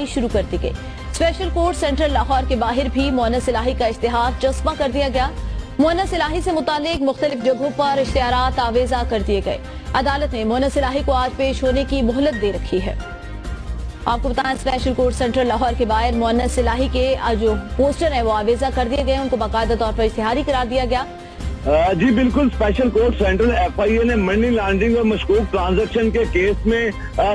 कार्रवाई शुरू कर दी गई। स्पेशल कोर्ट सेंट्रल लाहौर के बाहर भी मोनस इलाही का इश्तिहार चस्पा कर दिया गया। मोनस इलाही से मुतालिक मुख्तलिफ जगहों पर इश्तिहारात आवेजा कर दिए गए। अदालत ने मोनस इलाही को आज पेश होने की मोहलत दे रखी है। आपको बताएं, स्पेशल कोर्ट सेंट्रल लाहौर के बाहर मोनस इलाही के जो पोस्टर है वो आवेजा कर दिए गए, उनको बाकायदा तौर पर इश्तिहारी करार दिया गया। जी बिल्कुल, स्पेशल कोर्ट सेंट्रल FIA ने मनी लॉन्ड्रिंग और मशकूक ट्रांजैक्शन के केस में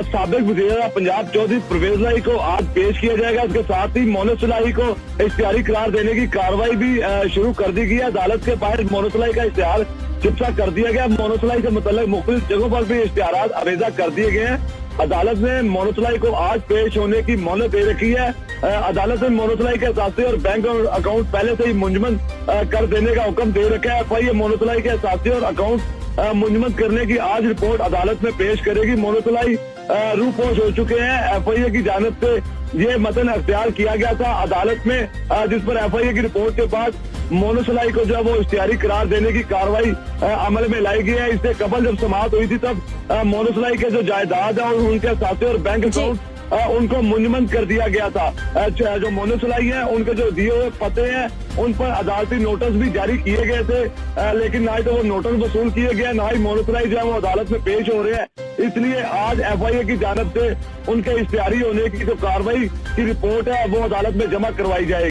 साबिक वज़ीर पंजाब चौधरी परवेज इलाही को आज पेश किया जाएगा। इसके साथ ही मोनस इलाही को इश्तिहारी करार देने की कार्रवाई भी शुरू कर दी गई है। अदालत के बाहर मोनस इलाही का इश्तिहार चिपसा कर दिया गया। मोनस इलाही से मुतल्लिक मुख्तलिफ जगहों पर भी इश्तिहारात आवेजा कर दिए गए हैं। अदालत ने मोनस इलाही को आज पेश होने की मोहलत दे रखी है। अदालत ने मोनस इलाही के असासी और बैंक और अकाउंट पहले से ही मुंजमद कर देने का हुक्म दे रखा है। FIA मोनस इलाही के असासी और अकाउंट मुंजमद करने की आज रिपोर्ट अदालत में पेश करेगी। मोनस इलाही रूपोश हो चुके हैं। FIA की जानिब से ये मतन अख्तियार किया गया था अदालत में, जिस पर FIA की रिपोर्ट के बाद मोनस इलाही को जो है वो इश्तिहारी करार देने की कार्रवाई अमल में लाई गई है। इससे कबल जब समाअत हुई थी तब मोनस इलाही के जो जायदाद है और उनके साथी और बैंक अकाउंट उनको मुंजमद कर दिया गया था। जो मोनस इलाही है उनके जो दिए हुए पते हैं उन पर अदालती नोटिस भी जारी किए गए थे, लेकिन ना ही तो वो नोटिस वसूल किए गए, ना ही मोनस इलाही जो है वो अदालत में पेश हो रहे हैं। इसलिए आज FIA की जानिब से उनके इश्तिहारी होने की जो कार्रवाई की रिपोर्ट है वो अदालत में जमा करवाई जाएगी।